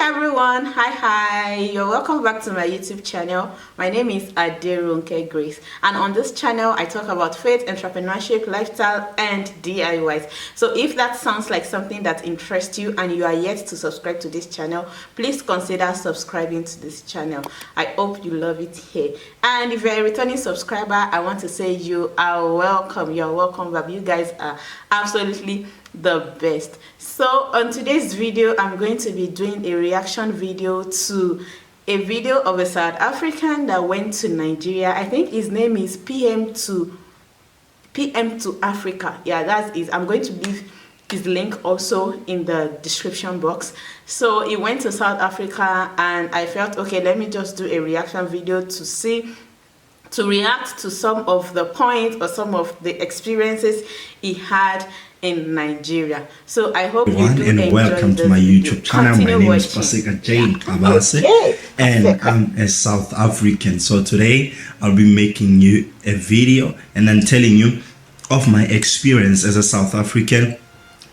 everyone, hi, you're welcome back to my YouTube channel. My name is Aderonke Grace, and on this channel I talk about faith, entrepreneurship, lifestyle and DIYs. So if that sounds like something that interests you and you are yet to subscribe to this channel, please consider subscribing to this channel. I hope you love it here. And if you're a returning subscriber, I want to say you are welcome. You're welcome back. You guys are absolutely the best. So on today's video, I'm going to be doing a reaction video to a video of a South African that went to Nigeria. I think his name is PM to Africa. Yeah, that's it. I'm going to leave his link also in the description box. So he went to South Africa and I felt, okay, let me just do a reaction video to react to some of the points or some of the experiences he had in Nigeria. So I hope you do and welcome to my YouTube channel. My name is Pasika Jane Abase, and I'm a South African. So today I'll be making you a video and then telling you of my experience as a South African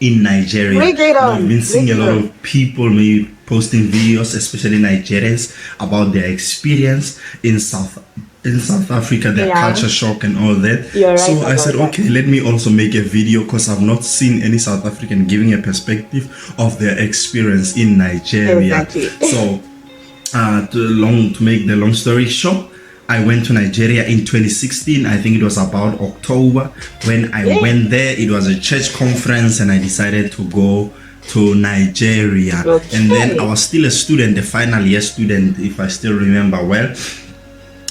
in Nigeria. I've been seeing a lot of people maybe posting videos, especially Nigerians, about their experience in South Africa, their culture shock and all that. So I said, okay, let me also make a video because I've not seen any South African giving a perspective of their experience in Nigeria. So to make the long story short, I went to Nigeria in 2016. I think it was about October when I went there. It was a church conference and I decided to go to Nigeria. And then I was still a student, a final year student, if I still remember well.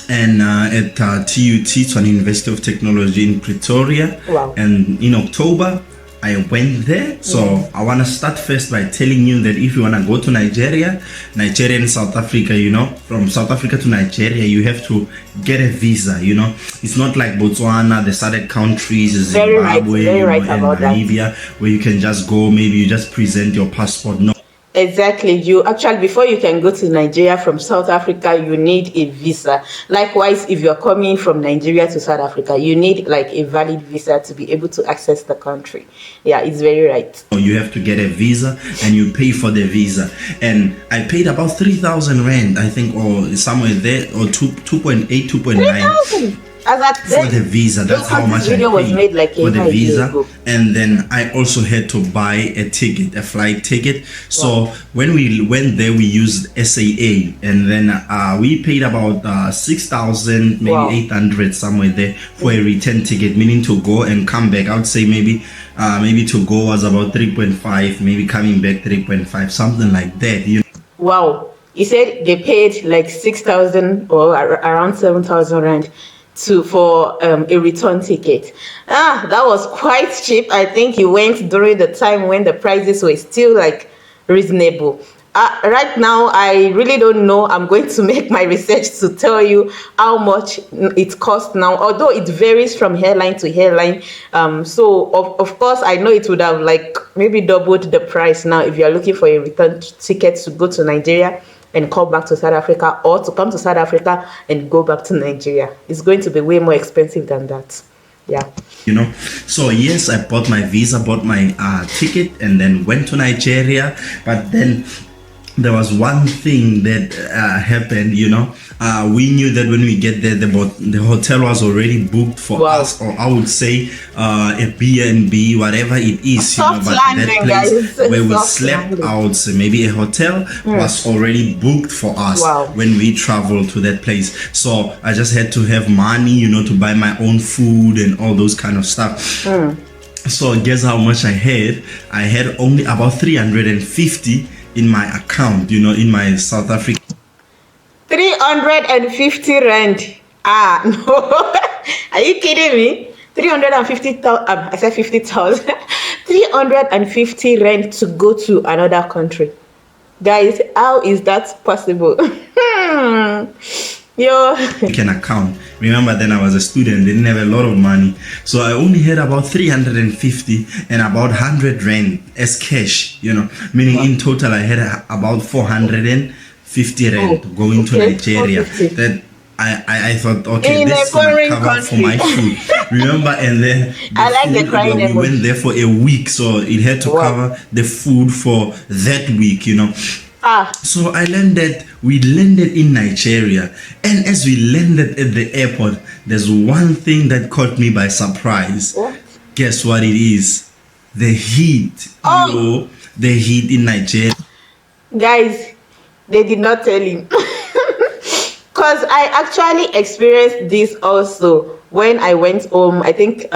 And at TUT, Tshwane University of Technology in Pretoria. And in October I went there. So I want to start first by telling you that if you want to go to Nigeria and South Africa, you know, from South Africa to Nigeria, you have to get a visa. You know, it's not like Botswana, the SADC countries, Zimbabwe, and Namibia, where you can just go, maybe you just present your passport. No. Exactly. You actually, before you can go to Nigeria from South Africa, you need a visa. Likewise, if you're coming from Nigeria to South Africa, you need like a valid visa to be able to access the country. Yeah, it's very right. You have to get a visa and you pay for the visa. And I paid about 3,000 rand, I think, or somewhere there, or 2.8, 2.9. For the visa. That's how much I paid like for the visa. And then I also had to buy a ticket, a flight ticket. So when we went there, we used SAA, and then we paid about 6,000, maybe 800 somewhere there for a return ticket, meaning to go and come back. I would say maybe to go was about 3.5, maybe coming back 3.5, something like that. You know? Wow, you said they paid like 6,000 or around 7,000 rand for a return ticket. That was quite cheap. I think he went during the time when the prices were still like reasonable. Right now I really don't know. I'm going to make my research to tell you how much it costs now, although it varies from airline to airline. So of course I know it would have like maybe doubled the price now if you're looking for a return ticket to go to Nigeria and come back to South Africa, or to come to South Africa and go back to Nigeria. It's going to be way more expensive than that. Yeah. You know, so yes, I bought my visa, bought my ticket, and then went to Nigeria. But then there was one thing that happened, you know. We knew that when we get there, the hotel was already booked for us, or I would say a B&B, whatever it is, you know. But that place where we slept, I would say maybe a hotel was already booked for us when we traveled to that place. So I just had to have money, you know, to buy my own food and all those kind of stuff. So guess how much I had? I had only about 350 in my account, you know, in my South Africa. 350 rand. No. Are you kidding me? 350,000. I said 50,000. 350 rand to go to another country. Guys, how is that possible? An account. Remember, then I was a student, didn't have a lot of money, so I only had about 350 and about 100 rand as cash, you know, meaning in total I had about 450 rand going to Nigeria. That I thought, okay, this is gonna cover for my food. Remember, and then we went there for a week, so it had to cover the food for that week, you know. Ah, So we landed in Nigeria. And as we landed at the airport, there's one thing that caught me by surprise. what? Guess what it is? The heat. Oh, The heat in Nigeria. guys, they did not tell him. Because I actually experienced this also when I went home. I think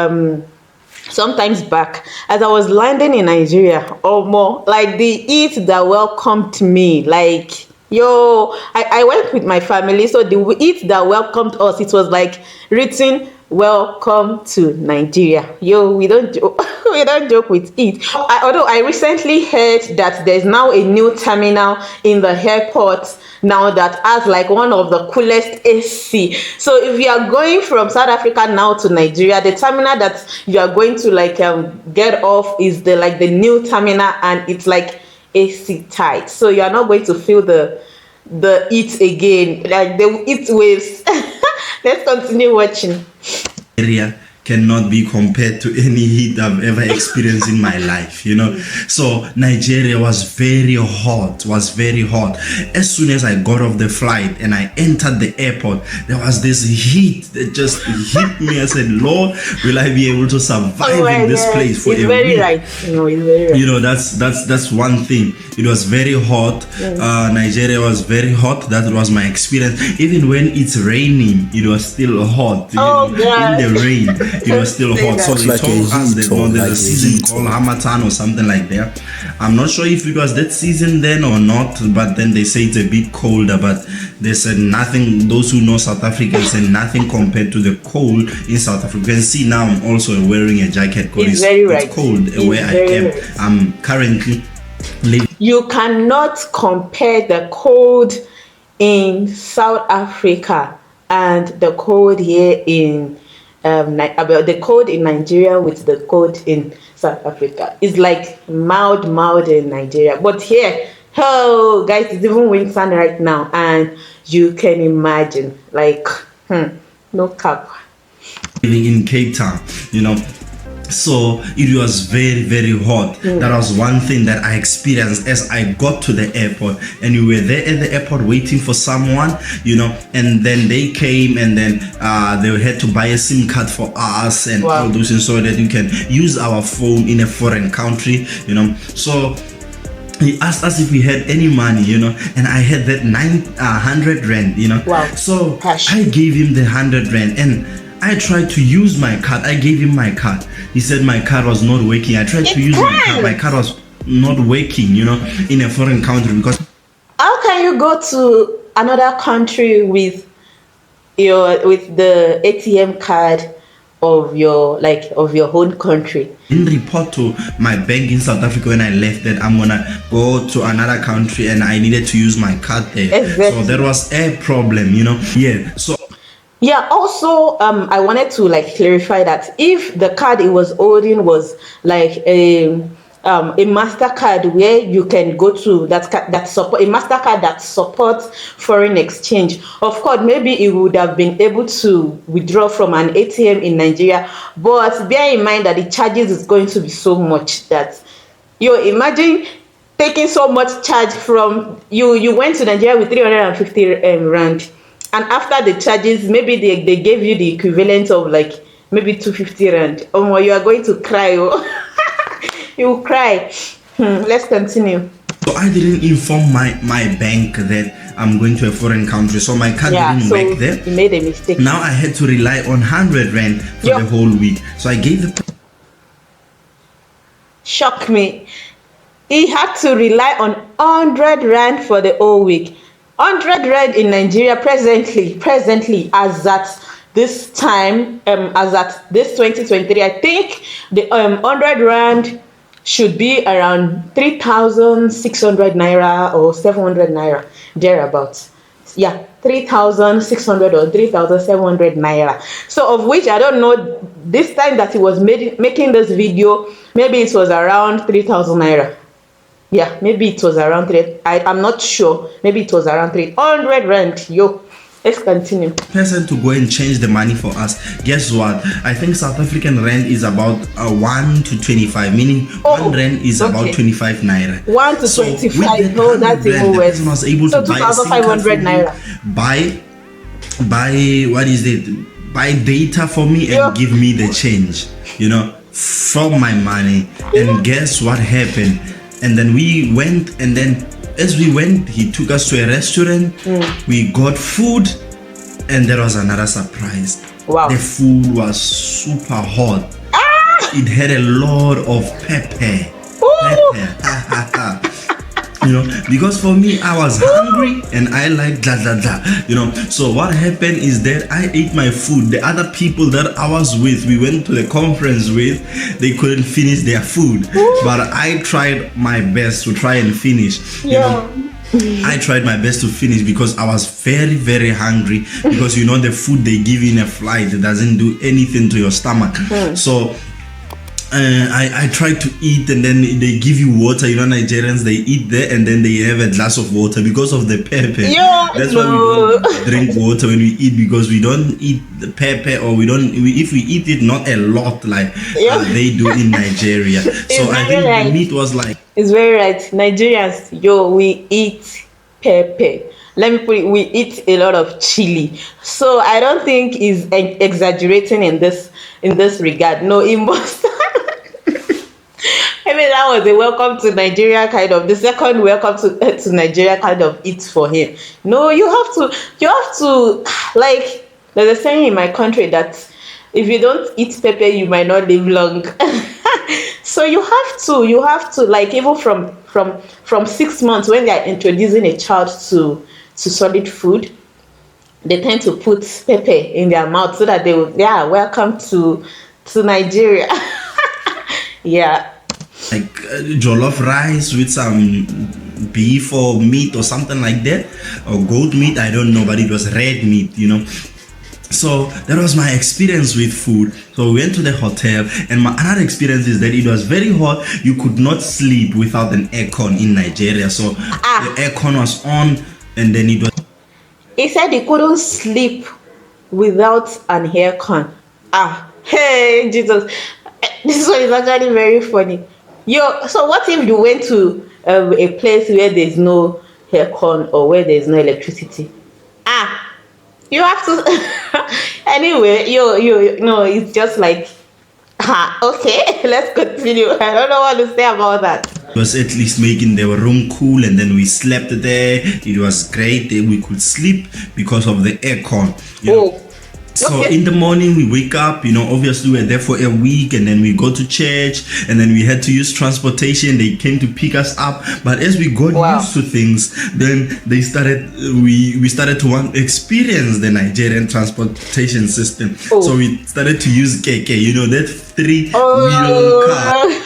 sometimes back as I was landing in Nigeria or more, like the heat that welcomed me, like yo, I went with my family, so the heat that welcomed us, it was like written welcome to Nigeria. Yo, we don't joke, we don't joke with it. Although I recently heard that there's now a new terminal in the airport now that has like one of the coolest AC. So if you are going from South Africa now to Nigeria, the terminal that you are going to like get off is the new terminal, and it's like AC tight. So you are not going to feel the heat again, like the heat waves. Let's continue watching. Area cannot be compared to any heat I've ever experienced in my life, So Nigeria was very hot, As soon as I got off the flight and I entered the airport, there was this heat that just hit me. I said, Lord, will I be able to survive in this place for a week? Right. It's very right. That's one thing. It was very hot. Nigeria was very hot. That was my experience. Even when it's raining, it was still hot. God. In the rain. It was still hot. So they told us that there's a season called Hamatan or something like that. I'm not sure if it was that season then or not, but then they say it's a bit colder. But they said nothing, those who know South Africa said nothing compared to the cold in South Africa. You can see now I'm also wearing a jacket because it's cold where I am. Right. I'm currently living. You cannot compare the cold in South Africa and the cold here in about the cold in Nigeria with the cold in South Africa. It's like mild in Nigeria, but here, oh guys, it's even winter right now, and you can imagine, like, no cap. Living in Cape Town, So it was very, very hot. That was one thing that I experienced as I got to the airport, and we were there at the airport waiting for someone, and then they came, and then they had to buy a SIM card for us and all those things so that you can use our phone in a foreign country, So he asked us if we had any money, and I had that 900 rand, Wow. So Cash. I gave him the 100 rand, and I tried to use my card. I gave him my card. He said my card was not working. I tried to use my card. My card was not working, in a foreign country because. How can you go to another country with the ATM card of your own country? Didn't report to my bank in South Africa when I left that I'm gonna go to another country and I needed to use my card there. Exactly. So there was a problem, Yeah. So. Yeah, also I wanted to clarify that if the card it was holding was like a MasterCard where you can go to that support a MasterCard that supports foreign exchange, of course maybe it would have been able to withdraw from an ATM in Nigeria, but bear in mind that the charges is going to be so much that imagine taking so much charge from you went to Nigeria with 350 rand. And after the charges, maybe they gave you the equivalent of like maybe 250 rand. Oh, you are going to cry. Oh. You will cry. Let's continue. So I didn't inform my bank that I'm going to a foreign country. So my card didn't work there. You made a mistake. Now I had to rely on 100 rand for the whole week. So I gave the. Shock me. He had to rely on 100 rand for the whole week. 100 rand in Nigeria presently as at this time, as at this 2023, I think the 100 rand should be around 3,600 naira or 700 naira, thereabouts. Yeah, 3,600 or 3,700 naira. So of which I don't know, this time that he was making this video, maybe it was around 3,000 naira. Yeah, maybe it was around I'm not sure. Maybe it was around 300 rand. Yo, Let's continue. Person to go and change the money for us. Guess what? I think South African rand is about 1 to 25, meaning 1 rand is about 25 naira. 1 to 25. No, that's even worse. Was able so to 2,500 naira. Buy what is it? Buy data for me and give me the change, from my money. And guess what happened? And then we went, and then as we went, he took us to a restaurant. We got food, and there was another surprise. Wow. The food was super hot. It had a lot of pepper. Because for me, I was hungry and I like blah blah blah. So what happened is that I ate my food. The other people that I was with, we went to the conference with, they couldn't finish their food, but I tried my best to try and finish. I tried my best to finish because I was very, very hungry, because the food they give you in a flight, it doesn't do anything to your stomach. So I tried to eat, and then they give you water. Nigerians, they eat there and then they have a glass of water because of the pepper. That's why we don't drink water when we eat, because we don't eat the pepper, or if we eat it, not a lot like they do in Nigeria. So I think the meat was like... It's very right. Nigerians, we eat pepper. Let me put it, we eat a lot of chili. So I don't think he's exaggerating in this regard. No, he must. I mean, that was a welcome to Nigeria kind of, the second welcome to Nigeria kind of eat for him. No, you have to, like, there's a saying in my country that if you don't eat pepper, you might not live long. So you have to, like, even from 6 months, when they are introducing a child to solid food, they tend to put pepper in their mouth so that they will, welcome to Nigeria. Like jollof rice with some beef or meat or something like that, or goat meat, I don't know, but it was red meat, So that was my experience with food. So we went to the hotel, and my another experience is that it was very hot. You could not sleep without an aircon in Nigeria. So the aircon was on, and then it was... He said he couldn't sleep without an aircon. Hey, Jesus. This one is actually very funny. So what if you went to a place where there's no aircon or where there's no electricity? You have to... Anyway, it's just like... okay, let's continue. I don't know what to say about that. It was at least making the room cool, and then we slept there. It was great. We could sleep because of the aircon. So in the morning we wake up, obviously we're there for a week, and then we go to church, and then we had to use transportation. They came to pick us up, but as we got used to things, then we started to want to experience the Nigerian transportation system. So we started to use keke, that 3-wheel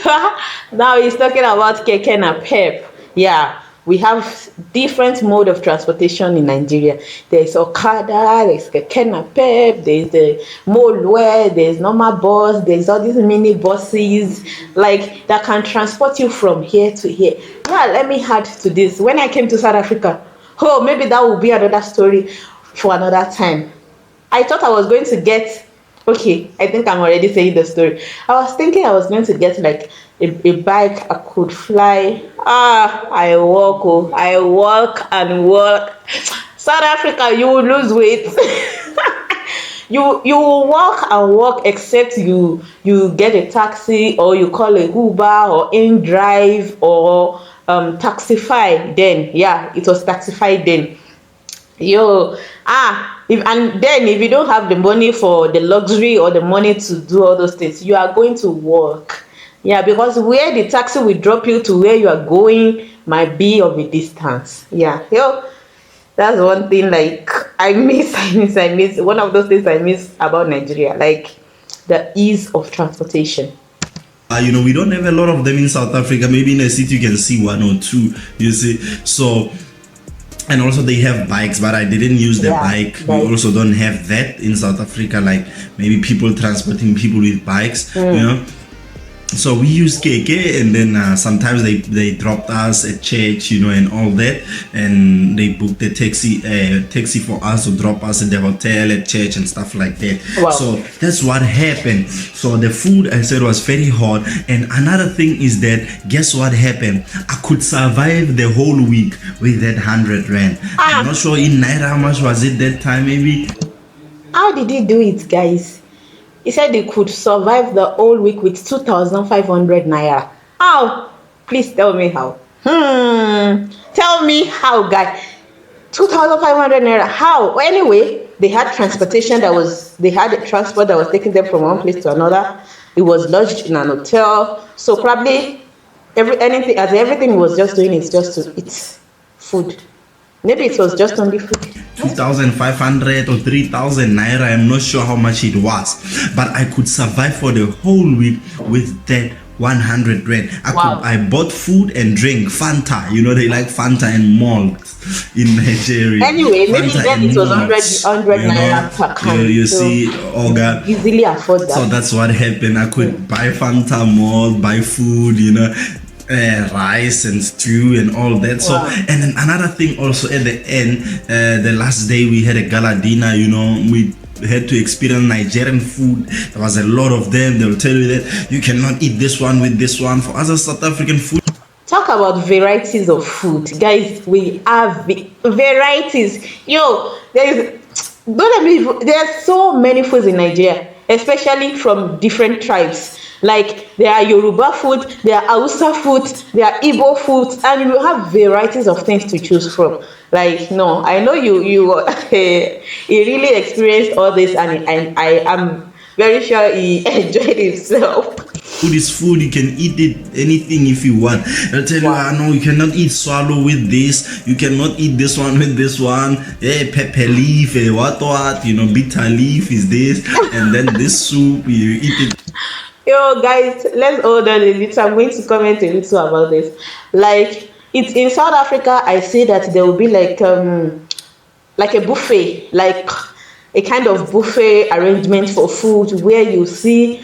car. Now he's talking about keke and pep. We have different mode of transportation in Nigeria. There's Okada, there's keke napep, there's the mode where there's normal bus, there's all these mini buses, like, that can transport you from here to here. Let me add to this. When I came to South Africa, maybe that will be another story for another time. I thought I was going to get... Okay, I think I'm already saying the story. I was thinking I was going to get like a bike I could fly. I walk and walk. South Africa, you will lose weight. you will walk and walk, except you get a taxi, or you call a Uber or InDrive or Taxify. Then it was Taxify then. If you don't have the money for the luxury or the money to do all those things, you are going to walk. Because where the taxi will drop you to where you are going might be of a distance. That's one thing, like, I miss. One of those things I miss about Nigeria, like the ease of transportation. We don't have a lot of them in South Africa. Maybe in a city you can see one or two, you see. So... And also they have bikes, but I didn't use the bike. We also don't have that in South Africa, like maybe people transporting people with bikes, So we used KK, and then sometimes they dropped us at church, and all that, and they booked a taxi for us to drop us at the hotel, at church, and stuff like that. Wow. So that's what happened. So the food, I said, was very hot. And another thing is that, guess what happened? I could survive the whole week with that 100 rand. I'm not sure in Naira how much was it that time, maybe. How did he do it, guys? He said he could survive the whole week with 2,500 naira. How? Please tell me how. Tell me how, guys. 2,500 naira. How? Well, anyway, they had transportation they had a transport that was taking them from one place to another. It was lodged in an hotel. So probably everything he was just doing is just to eat food. Maybe it was just only food. 2,500 or 3,000 naira. I'm not sure how much it was, but I could survive for the whole week with that 100 rand. I bought food and drink Fanta. They like Fanta and malt in Nigeria. Anyway, maybe then it was 100 naira per can. You see, Olga, easily afford that. So that's what happened. I could buy Fanta, malt, buy food, rice and stew and all that. So, and then another thing also at the end, the last day we had a gala dinner, we had to experience Nigerian food. There was a lot of them. They'll tell you that you cannot eat this one with this one. For us as South African food, talk about varieties of food, guys. We have varieties. There are so many foods in Nigeria, especially from different tribes. Like there are Yoruba food, there are Hausa food, there are Igbo food, and you have varieties of things to choose from. Like, no, I know you he really experienced all this, and I am very sure he enjoyed himself. Food is food. You can eat it anything if you want. They'll tell you, no, you cannot eat swallow with this. You cannot eat this one with this one. Pepper leaf, what, bitter leaf is this, and then this soup you eat it. Yo, guys, let's hold on a little. I'm going to comment a little about this. Like, it's in South Africa, I see that there will be like a buffet, like a kind of buffet arrangement for food, where you see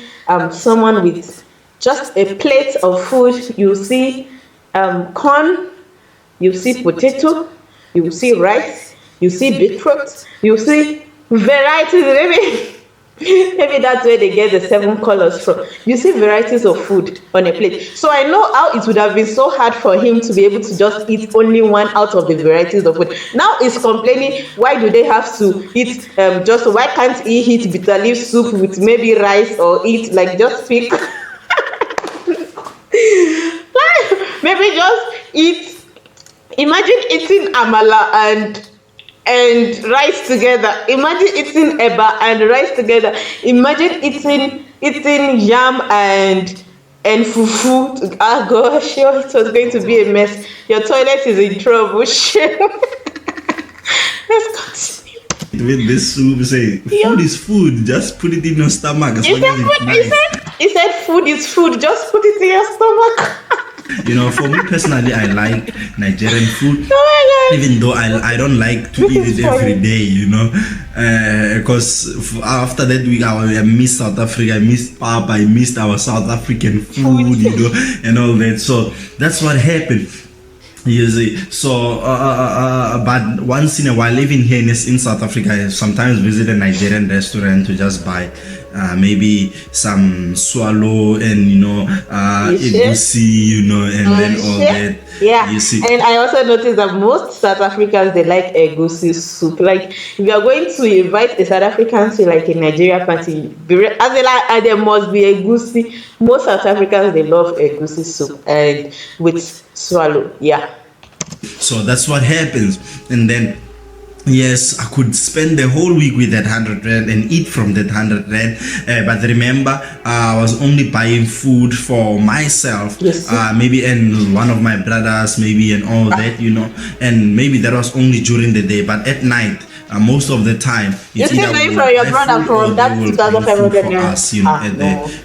someone with just a plate of food. You see corn, you see potato, you see rice, you see beetroot, you see varieties. Maybe that's where they get the 7 colors from. You see varieties of food on a plate. So I know how it would have been so hard for him to be able to just eat only one out of the varieties of food. Now he's complaining, why do they have to eat why can't he eat bitter leaf soup with maybe rice, or eat like just pick maybe just eat. Imagine eating amala and rice together. Imagine eating eba and rice together. Imagine eating yam and fufu. Ah gosh, it was going to be a mess. Your toilet is in trouble. Let's continue. With this soup, say food is food. Just put it in your stomach. He said food is food. Just put it in your stomach. For me personally, I like Nigerian food. Oh my God. Even though I don't like to eat it every day, because after that week I miss South Africa, I missed Papa, I missed our South African food, and all that. So that's what happened. You see, so but once in a while, even here in South Africa, I sometimes visit a Nigerian restaurant to just buy maybe some swallow and egusi, and then all that. Yeah, you see. And I also noticed that most South Africans, they like egusi soup. Like, if you are going to invite a South African to like a Nigeria party, there must be egusi. Most South Africans, they love egusi soup and with swallow. Yeah. So that's what happens, and then. Yes, I could spend the whole week with that 100 rand and eat from that 100 rand. But remember, I was only buying food for myself, yes. Maybe and one of my brothers, maybe, and all that, and maybe that was only during the day. But at night, most of the time You it's still either going we for will your buy brother food or from they that will bring food 2,500 for naira? us, you know,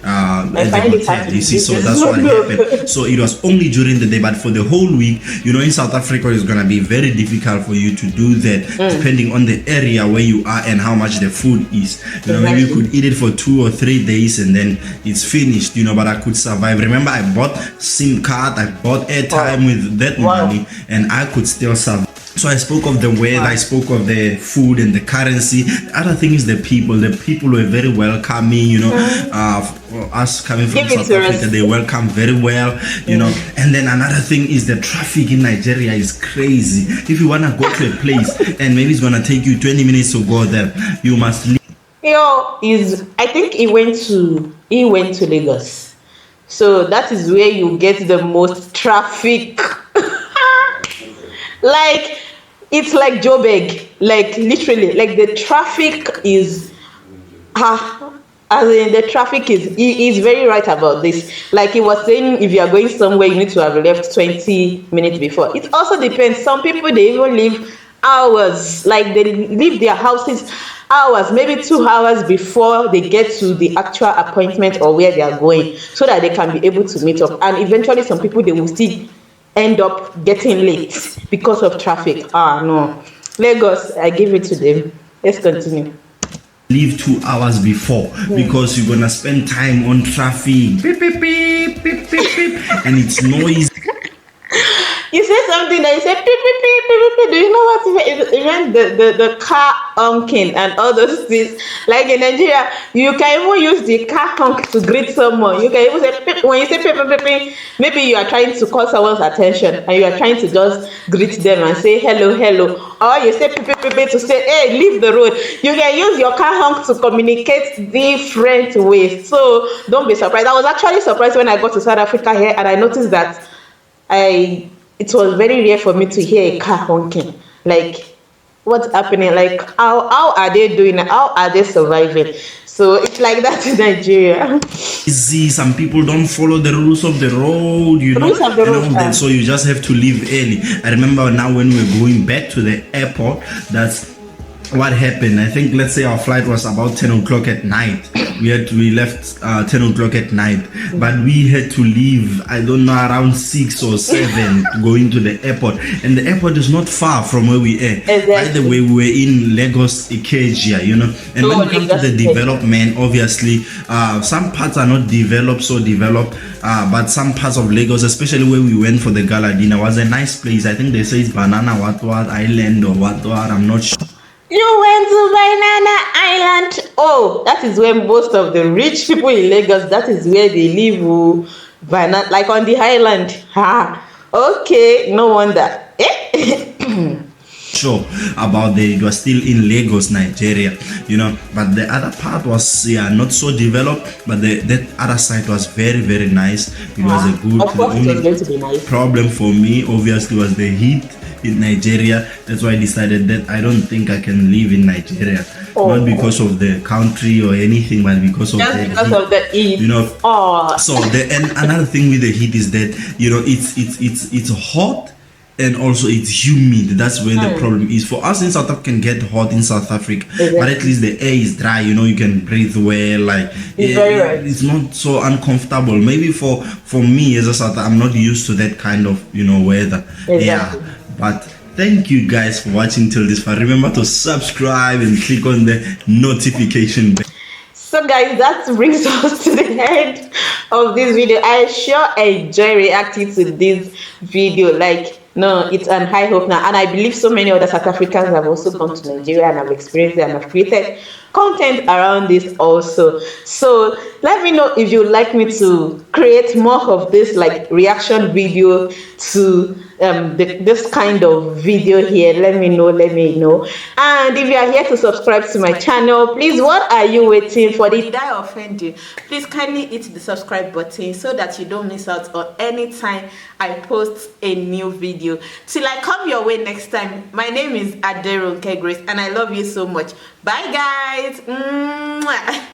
Ah, no. I at the find it hard hotel. to You see, believe so this. that's what No. happened. So it was only during the day, but for the whole week, you know, in South Africa, it's gonna be very difficult for you to do that, depending on the area where you are and how much the food is. You know, maybe you could eat it for 2 or 3 days and then it's finished. You know, but I could survive. Remember, I bought SIM card, I bought airtime with that money, and I could still survive. So I spoke of the weather, I spoke of the food and the currency. The other thing is the people. The people were very welcoming, you know. For us coming from South Africa, they welcome very well, you know. And then another thing is the traffic in Nigeria is crazy. If you wanna go to a place and maybe it's gonna take you 20 minutes to go there, you must leave. I think he went to Lagos. So that is where you get the most traffic. Like, it's like Joburg, like literally, like the traffic is as in the traffic is, he is very right about this. Like he was saying, if you are going somewhere, you need to have left 20 minutes before. It also depends. Some people, they even leave hours, like they leave their houses hours, maybe 2 hours before they get to the actual appointment or where they are going, so that they can be able to meet up. And eventually some people, they will still end up getting late because of traffic. No, Lagos, I give it to them. Let's continue. Leave 2 hours before because you're gonna spend time on traffic. Beep, beep, beep, beep, beep, beep. And it's noisy. You say something that you say beep, beep, beep, beep, beep. Do you know what even the car honking and all those things? Like in Nigeria, you can even use the car honk to greet someone. You can even say beep. When you say beep, beep, beep, maybe you are trying to call someone's attention and you are trying to just greet them and say hello, hello. Or you say beep, beep, beep, beep to say, hey, leave the road. You can use your car honk to communicate different ways. So don't be surprised. I was actually surprised when I got to South Africa here and I noticed that it was very rare for me to hear a car honking. Like, what's happening? Like, how are they doing it? How are they surviving? So it's like that in Nigeria. Some people don't follow the rules of the road, you know. Rules of the road. So you just have to leave early. I remember now when we were going back to the airport, that's what happened. I think, let's say our flight was about 10 o'clock at night. We left 10 o'clock at night, but we had to leave, I don't know, around 6 or 7 going to the airport. And the airport is not far from where we are. Exactly. By the way, we were in Lagos, Ikeja, you know. And when it comes to the development, obviously, some parts are not developed, but some parts of Lagos, especially where we went for the gala dinner, was a nice place. I think they say it's Banana what Island or what, I'm not sure. You went to Banana Island. Oh, that is where most of the rich people in Lagos, that is where they live. Banana, like on the island. Okay, no wonder. Sure about it was still in Lagos, Nigeria, you know, but the other part was not so developed, but that other side was very, very nice. It was a good. Of course, it was going to be nice. Problem for me obviously was the heat in Nigeria. That's why I decided that I don't think I can live in Nigeria. Not because of the country or anything, but because of the heat. You know. So and another thing with the heat is that, you know, it's hot and also it's humid. That's where the problem is. For us in South Africa, can get hot in South Africa, but at least the air is dry, you know, you can breathe well. Like it's not so uncomfortable. Maybe for me as a South African, I'm not used to that kind of, you know, weather. But thank you guys for watching till this far. Remember to subscribe and click on the notification bell. So guys, that brings us to the end of this video. I sure enjoy reacting to this video. Like, no, it's an high hope now, and I believe so many other South Africans have also gone to Nigeria and have experienced it and have created content around this also. So let me know if you'd like me to create more of this, like reaction video to this kind of video here. Let me know. And if you are here to subscribe to my channel, please, what are you waiting for? Did I offend you? Please kindly hit the subscribe button so that you don't miss out on any time I post a new video. Till I come your way next time, my name is Aderonke Grace, and I love you so much. Bye guys. Mwah.